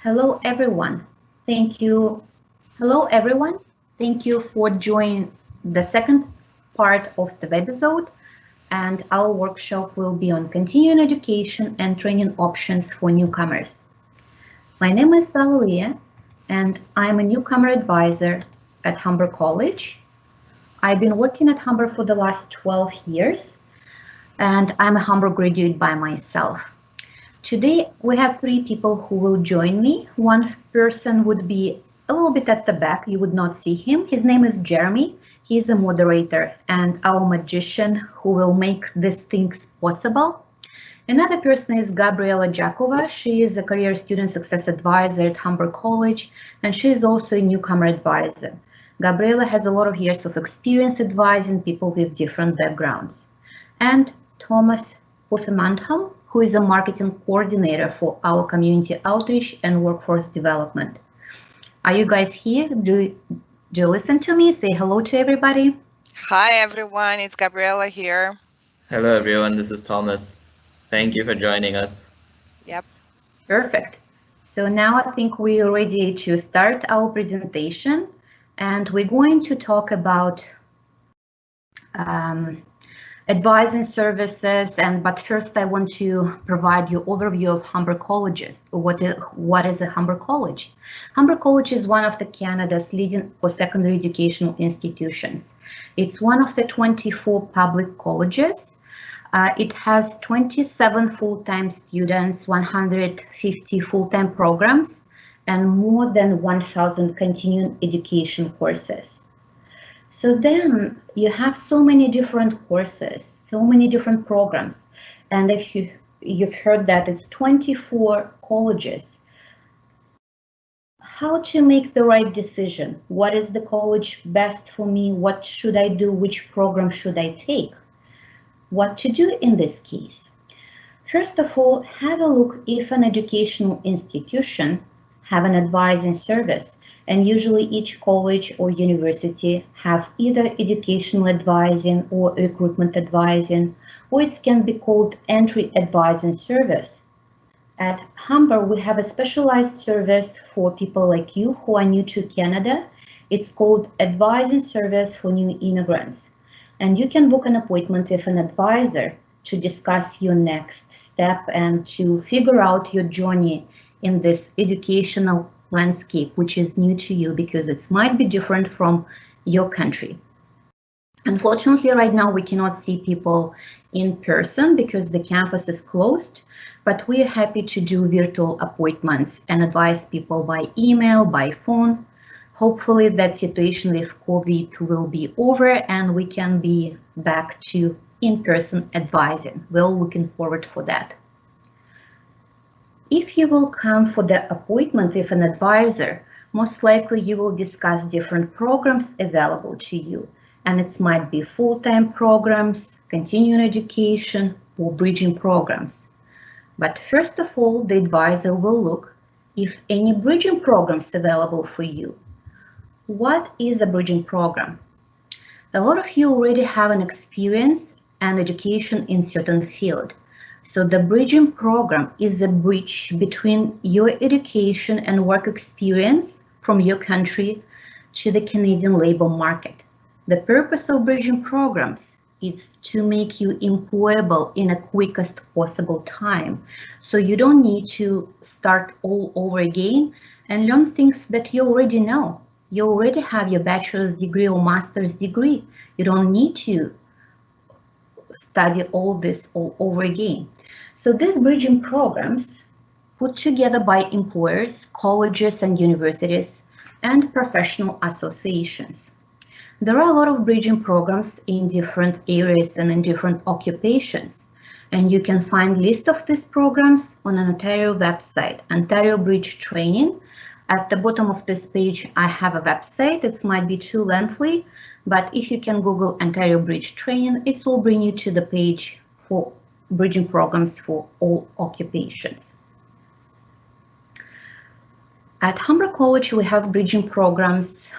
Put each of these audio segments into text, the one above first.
Hello everyone. Thank you. Hello everyone. Thank you for joining the second part of the webisode, and our workshop will be on continuing education and training options for newcomers. My name is Valeriya, and I'm a Newcomer Advisor at Humber College. I've been working at Humber for the last 12 years, and I'm a Humber graduate by myself. Today, we have three people who will join me. One person would be a little bit at the back. You would not see him. His name is Jeremy. He's a moderator and our magician who will make these things possible. Another person is Valeriya Polyakova. She is a career student success advisor at Humber College, and she is also a newcomer advisor. Valeriya has a lot of years of experience advising people with different backgrounds. And Thomas Puthemantham, who is a marketing coordinator for our community outreach and workforce development. Are you guys here? Do you listen to me? Say hello to everybody. Hi everyone, it's Gabriela here. Hello everyone, this is Thomas. Thank you for joining us. Yep. Perfect. So now I think we're ready to start our presentation, and we're going to talk about advising services, but first I want to provide you overview of Humber Colleges. What is a Humber College? Humber College is one of Canada's leading post-secondary educational institutions. It's one of the 24 public colleges. It has 27 full-time students, 150 full-time programs, and more than 1,000 continuing education courses. So then you have so many different courses, so many different programs. And if you've heard that it's 24 colleges, how to make the right decision? What is the college best for me? What should I do? Which program should I take? What to do in this case? First of all, have a look if an educational institution have an advising service. And usually each college or university have either educational advising or recruitment advising, or it can be called entry advising service. At Humber, we have a specialized service for people like you who are new to Canada. It's called Advising Service for New Immigrants. And you can book an appointment with an advisor to discuss your next step and to figure out your journey in this educational landscape, which is new to you because it might be different from your country. Unfortunately, right now we cannot see people in person because the campus is closed, but we are happy to do virtual appointments and advise people by email, by phone. Hopefully that situation with COVID will be over and we can be back to in-person advising. We're all looking forward for that. If you will come for the appointment with an advisor, most likely you will discuss different programs available to you. And it might be full-time programs, continuing education, or bridging programs. But first of all, the advisor will look if any bridging programs available for you. What is a bridging program? A lot of you already have an experience and education in certain field. So the bridging program is a bridge between your education and work experience from your country to the Canadian labor market. The purpose of bridging programs is to make you employable in a quickest possible time. So you don't need to start all over again and learn things that you already know. You already have your bachelor's degree or master's degree. You don't need to study all this all over again. So these bridging programs put together by employers, colleges and universities, and professional associations. There are a lot of bridging programs in different areas and in different occupations, and you can find list of these programs on an Ontario website, Ontario Bridge Training. At the bottom of this page, I have a website. It might be too lengthy, but if you can Google Ontario Bridge Training, it will bring you to the page for bridging programs for all occupations. At Humber College, we have bridging programs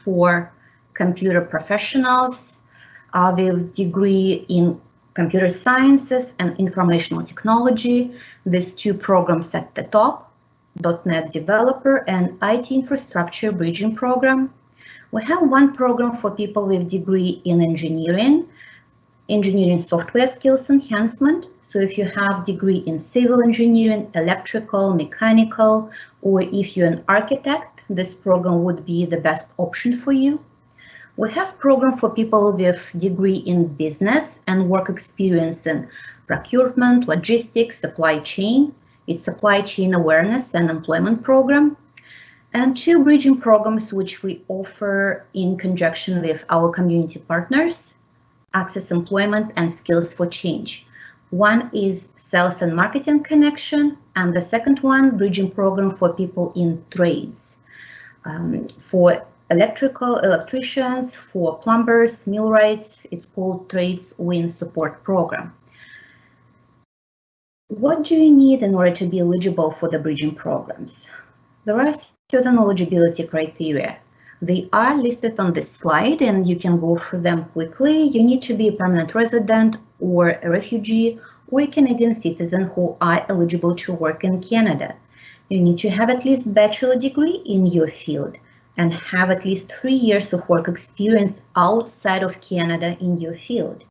for computer professionals with degree in computer sciences and informational technology. These two programs at the top. .NET Developer and IT Infrastructure Bridging Program. We have one program for people with degree in engineering software skills enhancement. So if you have degree in civil engineering, electrical, mechanical, or if you're an architect, this program would be the best option for you. We have program for people with degree in business and work experience in procurement, logistics, supply chain. It's supply chain awareness and employment program. And two bridging programs which we offer in conjunction with our community partners, Access Employment and Skills for Change. One is Sales and Marketing Connection, and the second one, bridging program for people in trades, for electricians, for plumbers, millwrights. It's called Trades Win Support Program. What do you need in order to be eligible for the bridging programs? There are certain eligibility criteria. They are listed on this slide and you can go through them quickly. You need to be a permanent resident or a refugee or a Canadian citizen who are eligible to work in Canada. You need to have at least a bachelor degree in your field and have at least 3 years of work experience outside of Canada in your field.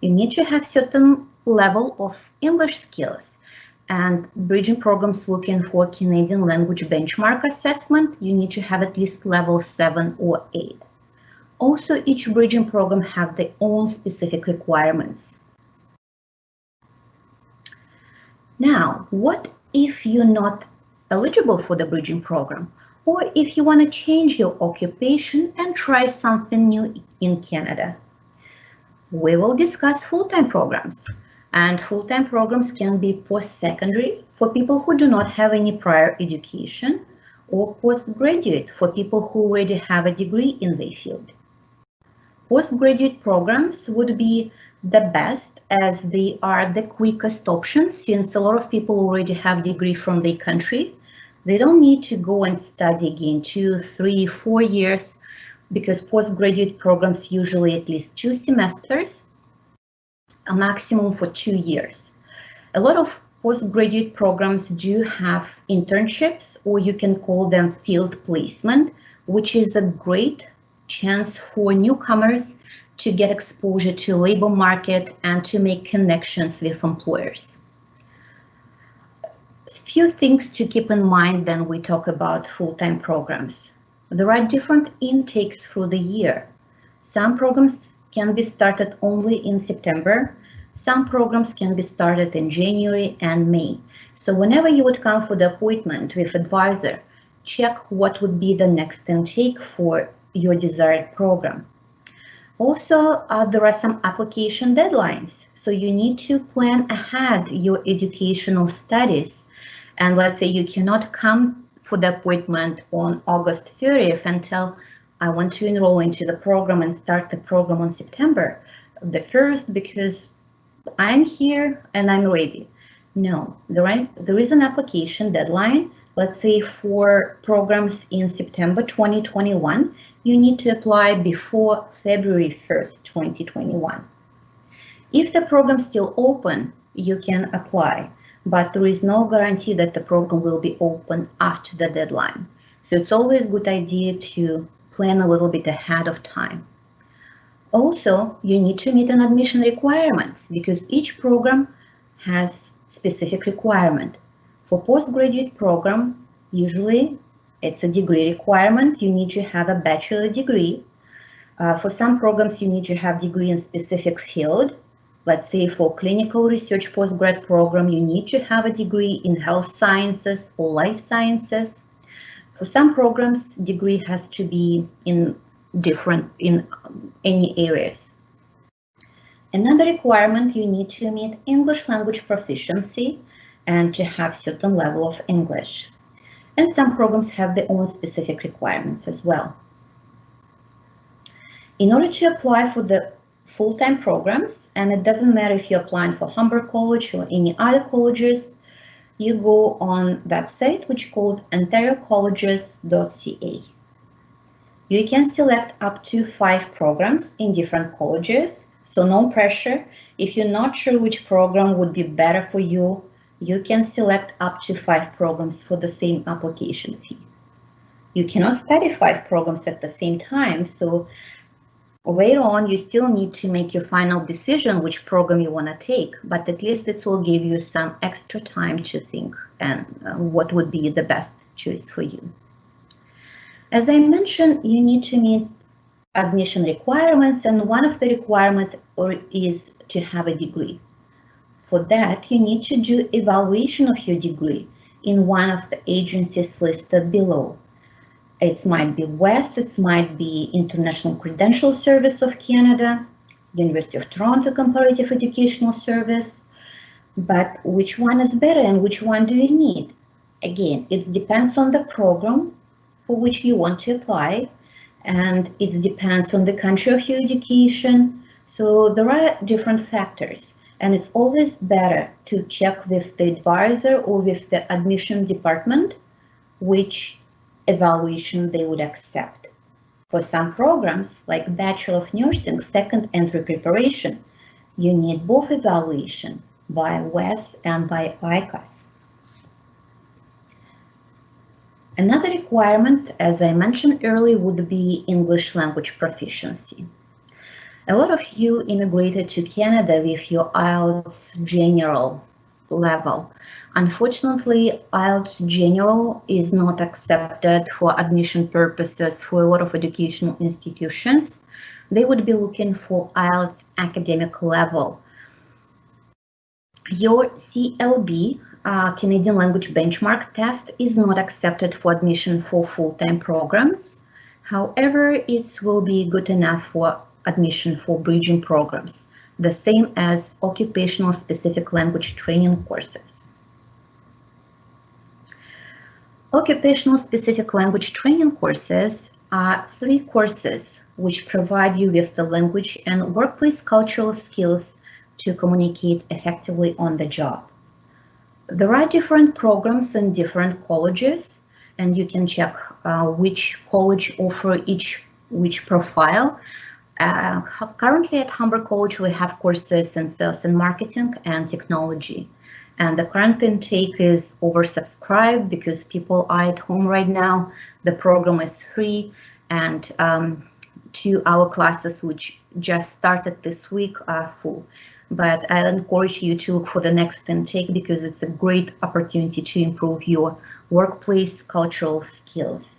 You need to have certain level of English skills, and bridging programs looking for Canadian language benchmark assessment, you need to have at least level 7 or 8. Also, each bridging program have their own specific requirements. Now, what if you're not eligible for the bridging program, or if you want to change your occupation and try something new in Canada? We will discuss full-time programs. And full-time programs can be post-secondary for people who do not have any prior education, or postgraduate for people who already have a degree in their field. Postgraduate programs would be the best as they are the quickest option, since a lot of people already have degree from their country. They don't need to go and study again 2, 3, 4 years, because postgraduate programs usually at least 2 semesters, a maximum for 2 years. A lot of postgraduate programs do have internships, or you can call them field placement, which is a great chance for newcomers to get exposure to labor market and to make connections with employers. A few things to keep in mind when we talk about full-time programs. There are different intakes through the year. Some programs can be started only in September. Some programs can be started in January and May. So whenever you would come for the appointment with advisor, check what would be the next intake for your desired program. Also, there are some application deadlines. So you need to plan ahead your educational studies. And let's say you cannot come for the appointment on August 30th and tell, I want to enroll into the program and start the program on September the 1st because I'm here and I'm ready. No, there is an application deadline. Let's say for programs in September 2021, you need to apply before February 1st, 2021. If the program is still open, you can apply, but there is no guarantee that the program will be open after the deadline. So it's always a good idea to plan a little bit ahead of time. Also, you need to meet an admission requirements because each program has specific requirement. For postgraduate program, usually it's a degree requirement. You need to have a bachelor degree. For some programs, you need to have degree in specific field. Let's say for clinical research postgrad program, you need to have a degree in health sciences or life sciences. For some programs, degree has to be in any areas. Another requirement, you need to meet English language proficiency and to have certain level of English. And some programs have their own specific requirements as well. In order to apply for the full-time programs, and it doesn't matter if you're applying for Humber College or any other colleges, you go on website which is called ontariocolleges.ca. You can select up to 5 programs in different colleges, so no pressure. If you're not sure which program would be better for you, You can select up to 5 programs for the same application fee. You cannot study 5 programs at the same time, so later on you still need to make your final decision which program you want to take, but at least it will give you some extra time to think and what would be the best choice for you. As I mentioned, you need to meet admission requirements, and one of the requirements is to have a degree. For that, you need to do evaluation of your degree in one of the agencies listed below. It might be WES, it might be International Credential Service of Canada, University of Toronto Comparative Educational Service, but which one is better and which one do you need? Again, it depends on the program for which you want to apply, and it depends on the country of your education. So there are different factors, and it's always better to check with the advisor or with the admission department which evaluation they would accept. For some programs, like Bachelor of Nursing second entry preparation, you need both evaluation by WES and by ICAS. Another requirement, as I mentioned earlier, would be English language proficiency. A lot of you immigrated to Canada with your IELTS general level. Unfortunately, IELTS General is not accepted for admission purposes for a lot of educational institutions. They would be looking for IELTS academic level. Your CLB, Canadian Language Benchmark Test, is not accepted for admission for full-time programs. However, it will be good enough for admission for bridging programs, the same as occupational specific language training courses. Occupational specific language training courses are 3 courses which provide you with the language and workplace cultural skills to communicate effectively on the job. There are different programs in different colleges, and you can check which college offer which profile. Currently at Humber College, we have courses in sales and marketing and technology. And the current intake is oversubscribed because people are at home right now. The program is free, and 2 hour classes which just started this week are full. But I encourage you to look for the next intake because it's a great opportunity to improve your workplace cultural skills.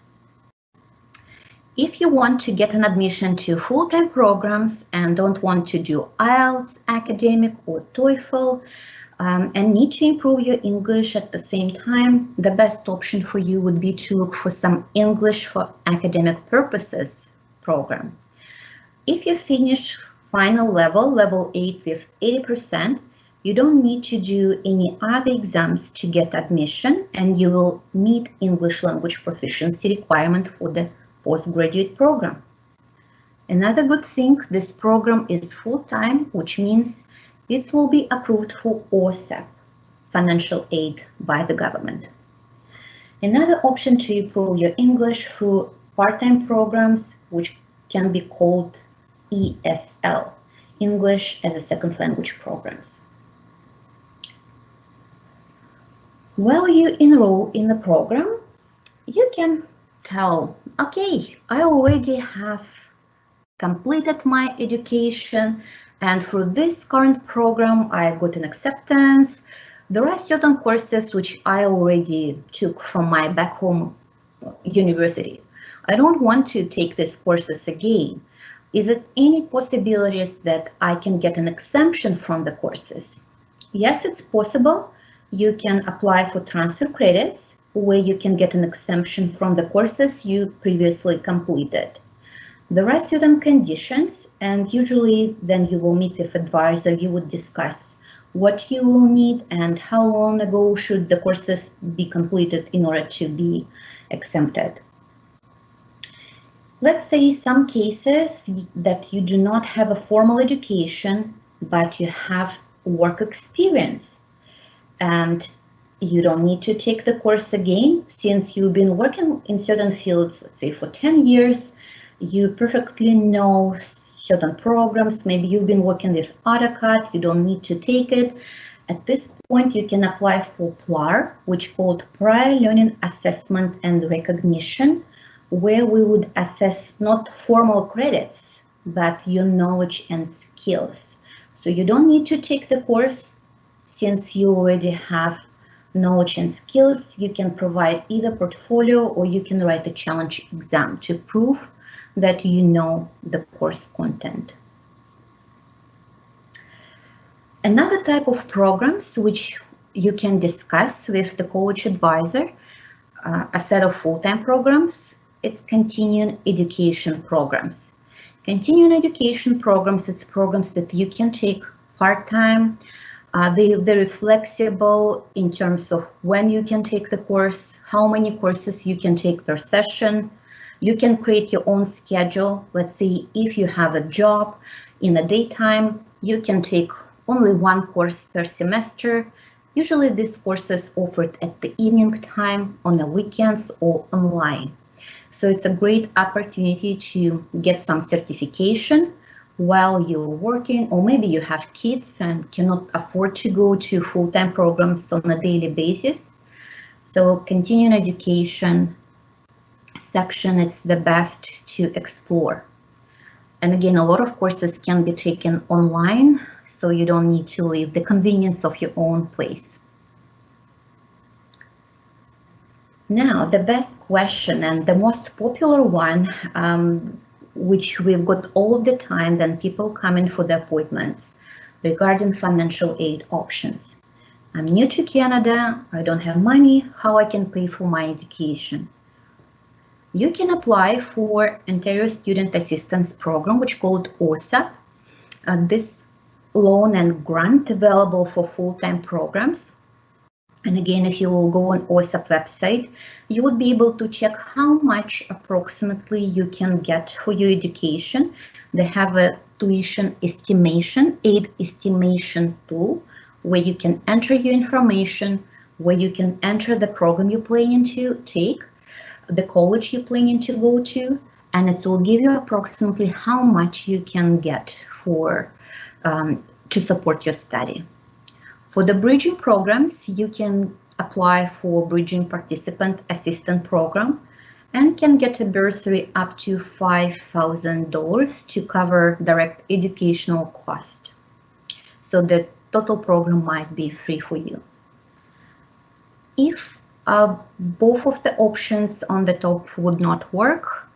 If you want to get an admission to full-time programs and don't want to do IELTS academic or TOEFL, and need to improve your English at the same time, the best option for you would be to look for some English for academic purposes program. If you finish final level 8 with 80%, you don't need to do any other exams to get admission, and you will meet English language proficiency requirement for the postgraduate program. Another good thing, this program is full-time, which means it will be approved for OSAP, financial aid by the government. Another option to improve your English through part-time programs, which can be called ESL, English as a Second Language programs. While you enroll in the program, you can tell, okay, I already have completed my education, and through this current program, I got an acceptance. There are certain courses which I already took from my back home university. I don't want to take these courses again. Is it any possibilities that I can get an exemption from the courses? Yes, it's possible. You can apply for transfer credits where you can get an exemption from the courses you previously completed. There are certain conditions, and usually then you will meet with advisor. You would discuss what you will need and how long ago should the courses be completed in order to be exempted. Let's say some cases that you do not have a formal education, but you have work experience, and you don't need to take the course again since you've been working in certain fields, let's say for 10 years. You perfectly know certain programs. Maybe you've been working with AutoCAD, you don't need to take it. At this point, you can apply for PLAR, which called Prior Learning Assessment and Recognition, where we would assess not formal credits, but your knowledge and skills. So you don't need to take the course since you already have knowledge and skills. You can provide either portfolio or you can write a challenge exam to prove that you know the course content. Another type of programs which you can discuss with the college advisor, a set of full-time programs, it's continuing education programs. Continuing education programs is programs that you can take part-time. They're very flexible in terms of when you can take the course, how many courses you can take per session. You can create your own schedule. Let's say if you have a job in the daytime, you can take only one course per semester. Usually this course is offered at the evening time, on the weekends, or online. So it's a great opportunity to get some certification while you're working, or maybe you have kids and cannot afford to go to full-time programs on a daily basis. So continuing education section is the best to explore. And again, a lot of courses can be taken online, so you don't need to leave the convenience of your own place. Now, the best question and the most popular one, which we've got all the time when people come in for the appointments regarding financial aid options. I'm new to Canada, I don't have money, how I can pay for my education? You can apply for Ontario Student Assistance Program, which is called OSAP. This loan and grant available for full-time programs. And again, if you will go on OSAP website, you would be able to check how much approximately you can get for your education. They have a tuition estimation, aid estimation tool, where you can enter your information, where you can enter the program you're planning to take, the college you're planning to go to, and it will give you approximately how much you can get for to support your study. For the bridging programs, you can apply for Bridging Participant Assistant Program and can get a bursary up to $5,000 to cover direct educational cost. So the total program might be free for you. If both of the options on the top would not work,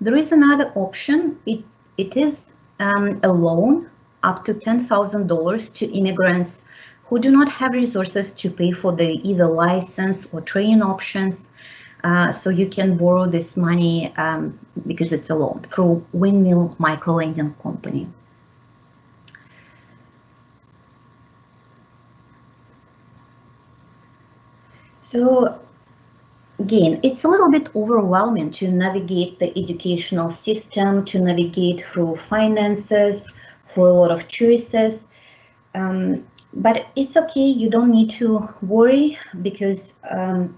there is another option. It is a loan up to $10,000 to immigrants who do not have resources to pay for the either license or training options. So you can borrow this money because it's a loan through Windmill Microlending Company. So again, it's a little bit overwhelming to navigate the educational system, to navigate through finances, for a lot of choices. But it's okay, you don't need to worry, because the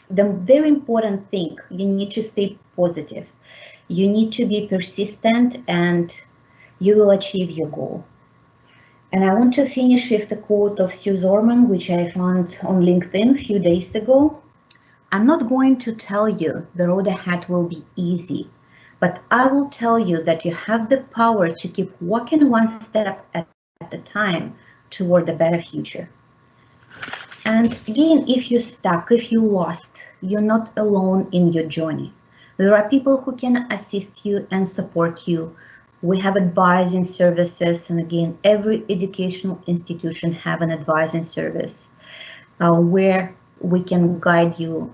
very important thing, you need to stay positive. You need to be persistent and you will achieve your goal. And I want to finish with the quote of Sue Orman, which I found on LinkedIn a few days ago. I'm not going to tell you the road ahead will be easy, but I will tell you that you have the power to keep walking one step at a time toward a better future. And again, if you're stuck, if you lost, you're not alone in your journey. There are people who can assist you and support you. We have advising services, and again, every educational institution have an advising service where we can guide you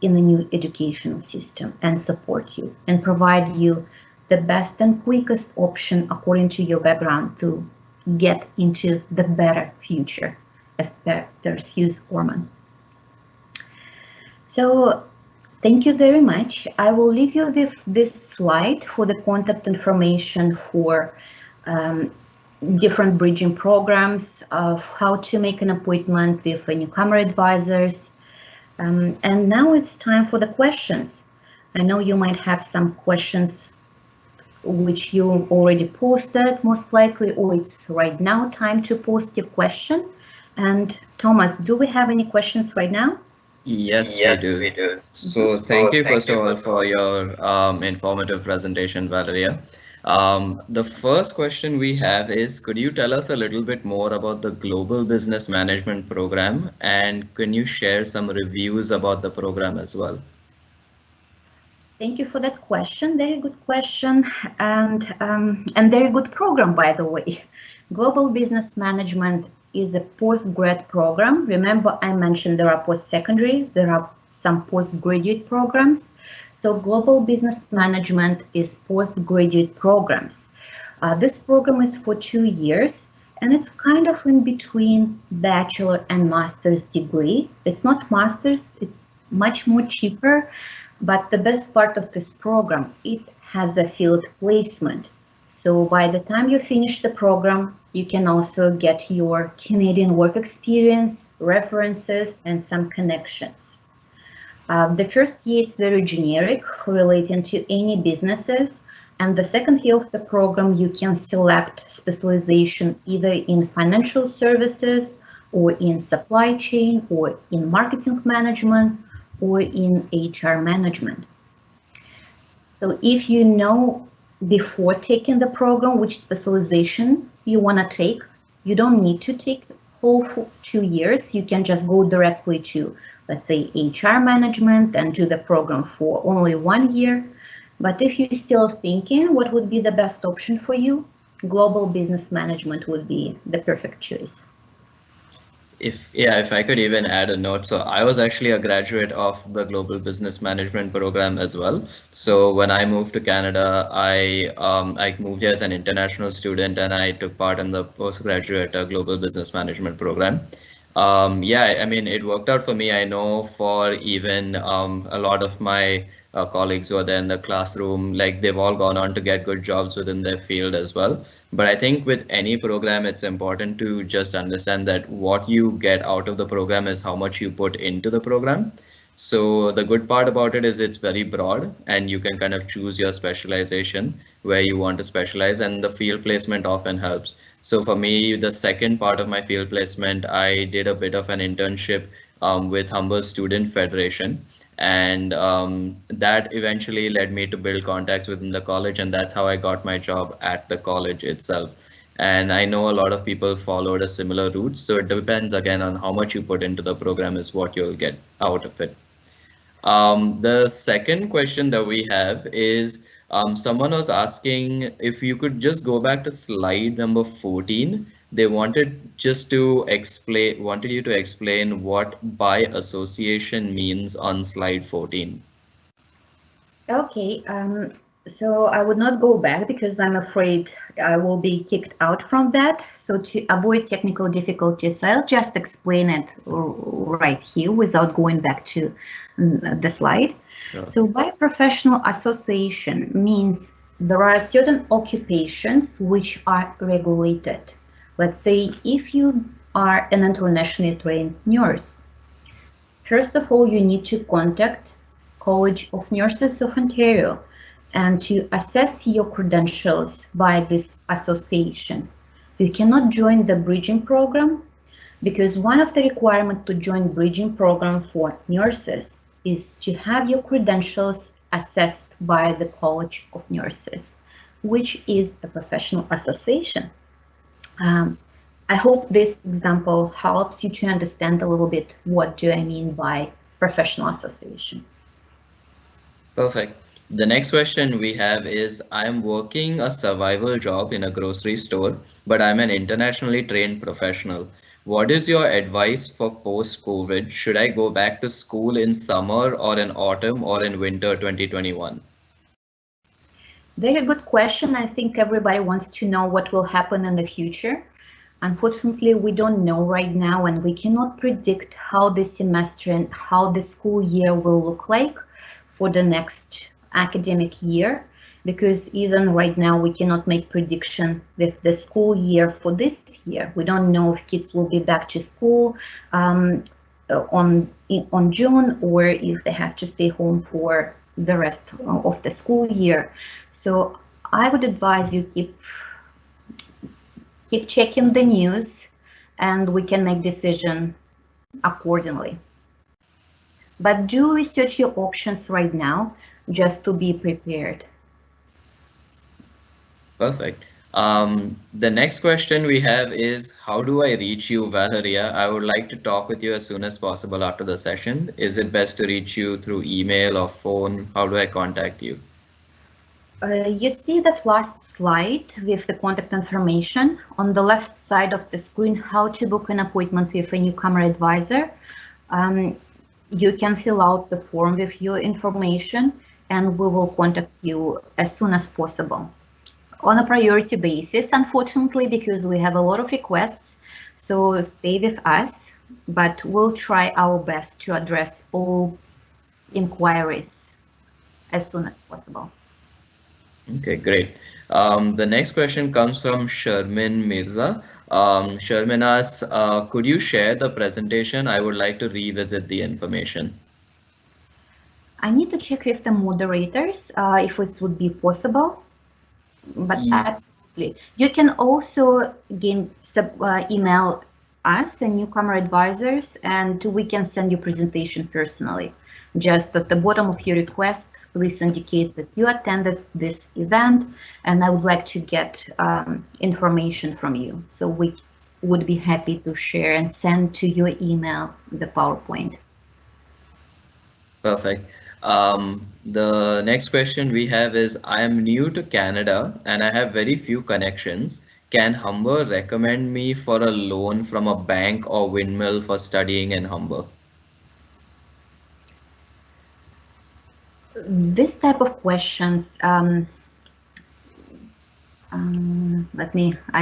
in the new educational system and support you and provide you the best and quickest option according to your background to get into the better future, as per Sue Orman. So thank you very much. I will leave you with this slide for the contact information for different bridging programs, of how to make an appointment with Newcomer Advisors. And now it's time for the questions. I know you might have some questions which you already posted most likely, or it's right now time to post your question. And Thomas, do we have any questions right now? Yes, we do. So thank you, first of all, for your informative presentation, Valeria. The first question we have is, could you tell us a little bit more about the Global Business Management Program, and can you share some reviews about the program as well? Thank you for that question. Very good question, and very good program, by the way. Global Business Management is a post-grad program. Remember, I mentioned there are post-secondary, there are some postgraduate programs. So Global Business Management is postgraduate programs. This program is for 2 years, and it's kind of in between bachelor and master's degree. It's not master's, it's much more cheaper. But the best part of this program, it has a field placement. So by the time you finish the program, you can also get your Canadian work experience, references, and some connections. The first year is very generic, relating to any businesses. And the second year of the program, you can select specialization either in financial services or in supply chain or in marketing management or in HR management. So if you know before taking the program which specialization you want to take, you don't need to take the whole 2 years. You can just go directly to, let's say, HR management and do the program for only 1 year. But if you're still thinking what would be the best option for you, global business management would be the perfect choice. If I could even add a note. So I was actually a graduate of the Global Business Management program as well. So when I moved to Canada, I moved here as an international student, and I took part in the postgraduate Global Business Management program. Yeah, I mean, it worked out for me. I know for even a lot of my colleagues who are there in the classroom, like they've all gone on to get good jobs within their field as well. But I think with any program, it's important to just understand that what you get out of the program is how much you put into the program. So the good part about it is it's very broad, and you can kind of choose your specialization where you want to specialize, and the field placement often helps. So for me, the second part of my field placement, I did a bit of an internship with Humber Student Federation, and that eventually led me to build contacts within the college, and that's how I got my job at the college itself. And I know a lot of people followed a similar route, so it depends again on how much you put into the program is what you'll get out of it. The second question that we have is someone was asking if you could just go back to slide number 14. They wanted you to explain what by association means on slide 14. Okay, so I would not go back because I'm afraid I will be kicked out from that. So to avoid technical difficulties, I'll just explain it right here without going back to the slide. Sure. So by professional association means there are certain occupations which are regulated. Let's say if you are an internationally trained nurse, first of all, you need to contact College of Nurses of Ontario and to assess your credentials by this association. You cannot join the bridging program because one of the requirements to join bridging program for nurses is to have your credentials assessed by the College of Nurses, which is a professional association. I hope this example helps you to understand a little bit what do I mean by professional association. Perfect. The next question we have is, I'm working a survival job in a grocery store, but I'm an internationally trained professional. What is your advice for post-COVID? Should I go back to school in summer or in autumn or in winter 2021? Very good question. I think everybody wants to know what will happen in the future. Unfortunately, we don't know right now, and we cannot predict how the semester and how the school year will look like for the next academic year, because even right now we cannot make prediction with the school year for this year. We don't know if kids will be back to school on June, or if they have to stay home for the rest of the school year. So I would advise you keep checking the news, and we can make decision accordingly. But do research your options right now just to be prepared. Perfect. The next question we have is, how do I reach you, Valeriya? I would like to talk with you as soon as possible after the session. Is it best to reach you through email or phone? How do I contact you? You see that last slide with the contact information on the left side of the screen, how to book an appointment with a Newcomer Advisor. You can fill out the form with your information and we will contact you as soon as possible. On a priority basis, unfortunately, because we have a lot of requests, so stay with us, but we'll try our best to address all inquiries as soon as possible. Okay, great. The next question comes from Sharmin Mirza. Sharmin asks, could you share the presentation? I would like to revisit the information. I need to check with the moderators if it would be possible, but absolutely. You can also again email us and Newcomer Advisors, and we can send you presentation personally. Just at the bottom of your request, please indicate that you attended this event and I would like to get information from you. So we would be happy to share and send to your email the PowerPoint. Perfect. The next question we have is, I am new to Canada and I have very few connections. Can Humber recommend me for a loan from a bank or windmill for studying in Humber? This type of questions, I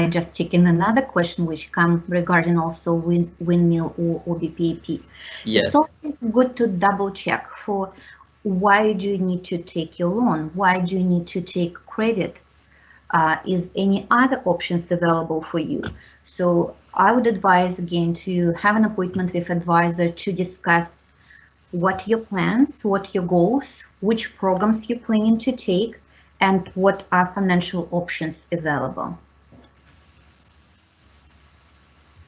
just check in another question which come regarding also windmill or OBPAP. Yes. It's always good to double check for why do you need to take your loan? Why do you need to take credit? Is any other options available for you? So I would advise again to have an appointment with advisor to discuss what your plans, what your goals, which programs you're planning to take, and what are financial options available.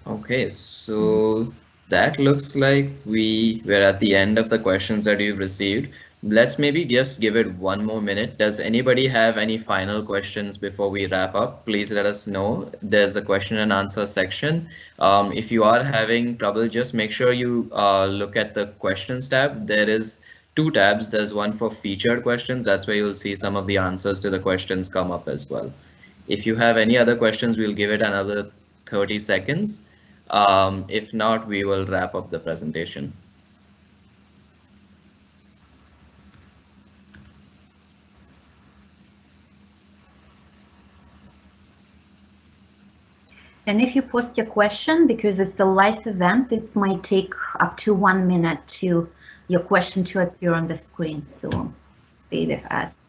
Okay, so that looks like we're at the end of the questions that you've received. Let's maybe just give it one more minute. Does anybody have any final questions before we wrap up? Please let us know. There's a question and answer section. If you are having trouble, just make sure you look at the questions tab. There is two tabs. There's one for featured questions. That's where you'll see some of the answers to the questions come up as well. If you have any other questions, we'll give it another 30 seconds. If not, we will wrap up the presentation. And if you post your question, because it's a live event, it might take up to 1 minute to your question to appear on the screen. So stay with us.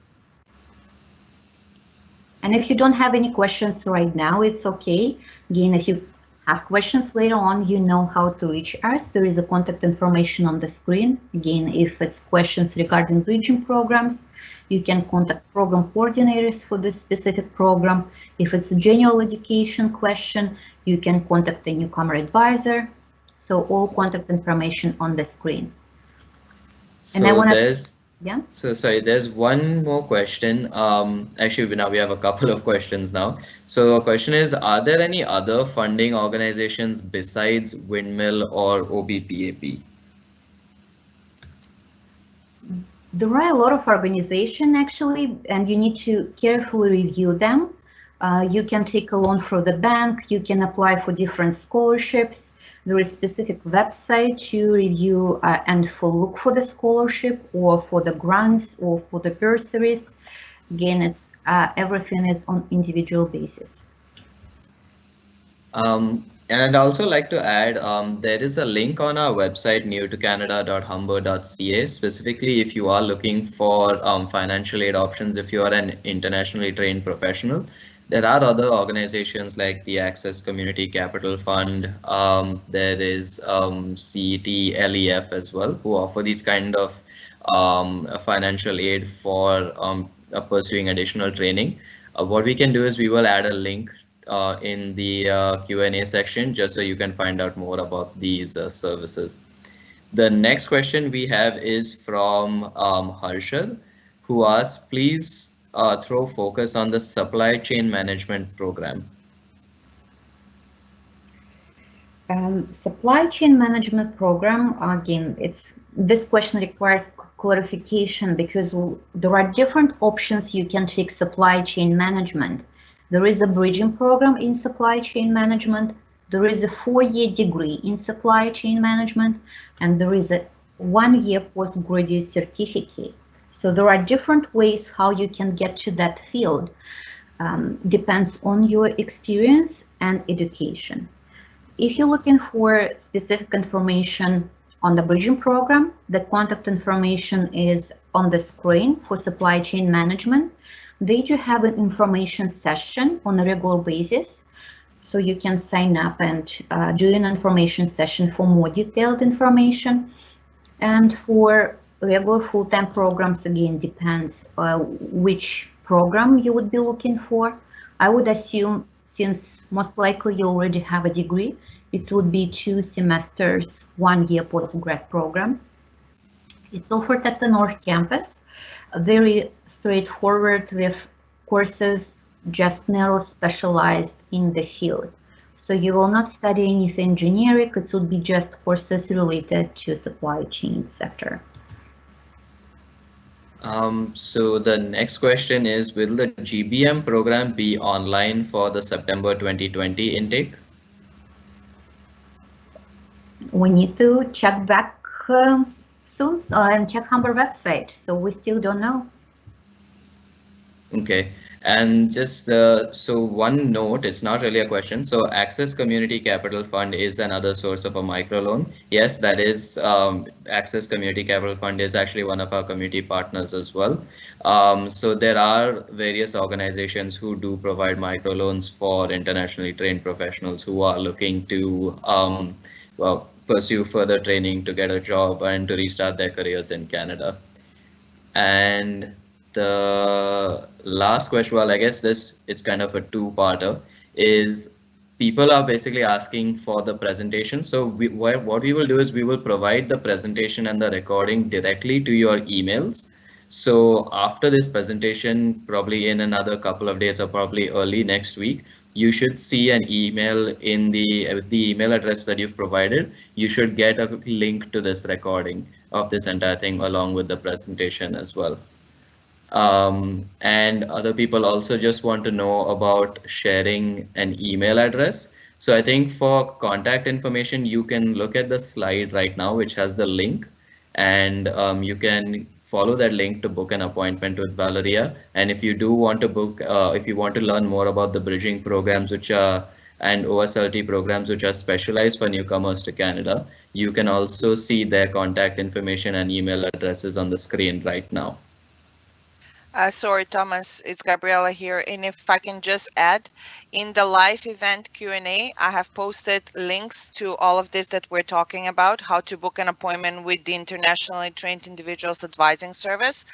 And if you don't have any questions right now, it's okay. Again, if you have questions later on, you know how to reach us. There is a contact information on the screen. Again, if it's questions regarding bridging programs, you can contact program coordinators for this specific program. If it's a general education question, you can contact the Newcomer Advisor. So all contact information on the screen. So and I want to... Yeah. So sorry, there's one more question. Actually, now we have a couple of questions now. So the question is, are there any other funding organizations besides Windmill or OBPAP? There are a lot of organizations actually, and you need to carefully review them. You can take a loan from the bank, you can apply for different scholarships. There is a specific website to review and look for the scholarship or for the grants or for the bursaries. Again, it's everything is on individual basis. And I'd also like to add, there is a link on our website, newtocanada.humber.ca, specifically if you are looking for financial aid options, if you are an internationally trained professional. There are other organizations like the Access Community Capital Fund. There is CET, LEF as well, who offer these kind of financial aid for pursuing additional training. What we can do is we will add a link in the Q&A section, just so you can find out more about these services. The next question we have is from Harshad, who asks, please throw focus on the supply chain management program. Supply chain management program, again, this question requires clarification because there are different options you can take supply chain management. There is a bridging program in supply chain management, there is a 4-year degree in supply chain management, and there is a 1-year postgraduate certificate. So there are different ways how you can get to that field. Depends on your experience and education. If you're looking for specific information on the bridging program, the contact information is on the screen for supply chain management. They do have an information session on a regular basis, so you can sign up and do an information session for more detailed information. And for regular full-time programs, again, depends which program you would be looking for. I would assume, since most likely you already have a degree, it would be 2 semesters, 1-year postgrad program. It's offered at the North Campus, very straightforward with courses just narrow specialized in the field. So you will not study anything generic, it would be just courses related to supply chain sector. So the next question is, will the GBM program be online for the September 2020 intake? We need to check back soon and check Humber website, so we still don't know. Okay, and just so one note, it's not really a question. So Access Community Capital Fund is another source of a microloan. Yes, that is Access Community Capital Fund is actually one of our community partners as well. So there are various organizations who do provide microloans for internationally trained professionals who are looking to well, pursue further training to get a job and to restart their careers in Canada. And the last question, well, I guess it's kind of a two-parter, is people are basically asking for the presentation. So what we will do is we will provide the presentation and the recording directly to your emails. So after this presentation, probably in another couple of days or probably early next week, you should see an email in the email address that you've provided. You should get a link to this recording of this entire thing along with the presentation as well. And other people also just want to know about sharing an email address. So I think for contact information, you can look at the slide right now, which has the link, and you can follow that link to book an appointment with Valeriya. And if you do want to book, if you want to learn more about the bridging programs, which are and OSLT programs which are specialized for newcomers to Canada, you can also see their contact information and email addresses on the screen right now. Sorry, Thomas, it's Gabriela here. And if I can just add, in the live event Q&A, I have posted links to all of this that we're talking about, how to book an appointment with the Internationally Trained Individuals Advising Service.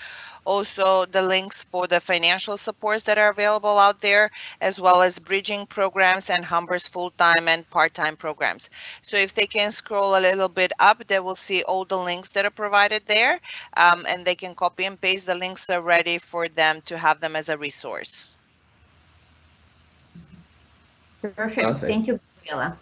Also, the links for the financial supports that are available out there, as well as bridging programs and Humber's full-time and part-time programs. So if they can scroll a little bit up, they will see all the links that are provided there, and they can copy and paste. The links are ready for them to have them as a resource. Perfect. Thank you, Gabriela.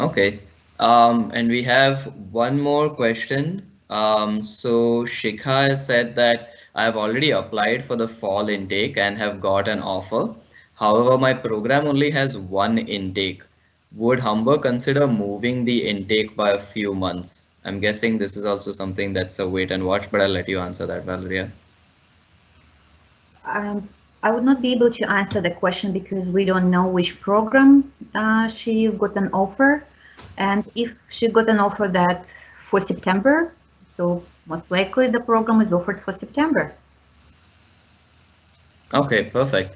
Okay, and we have one more question. So Shikha has said that I've already applied for the fall intake and have got an offer. However, my program only has one intake. Would Humber consider moving the intake by a few months? I'm guessing this is also something that's a wait and watch, but I'll let you answer that, Valeriya. I would not be able to answer the question because we don't know which program she got an offer. And if she got an offer that for September, so most likely the program is offered for September. Okay, perfect.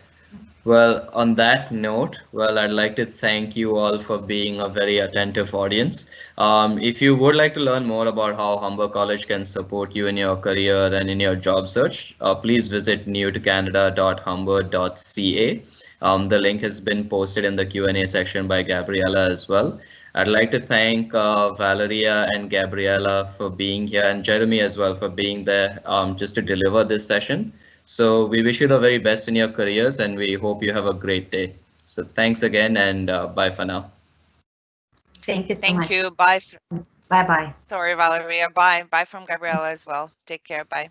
Well, on that note, well, I'd like to thank you all for being a very attentive audience. If you would like to learn more about how Humber College can support you in your career and in your job search, please visit newtocanada.humber.ca. The link has been posted in the Q&A section by Gabriella as well. I'd like to thank Valeriya and Gabriella for being here, and Jeremy as well for being there just to deliver this session. So we wish you the very best in your careers, and we hope you have a great day. So thanks again, and bye for now. Thank you so much. Thank you. Bye. Bye-bye. Sorry, Valeriya. Bye. Bye from Gabriella as well. Take care. Bye.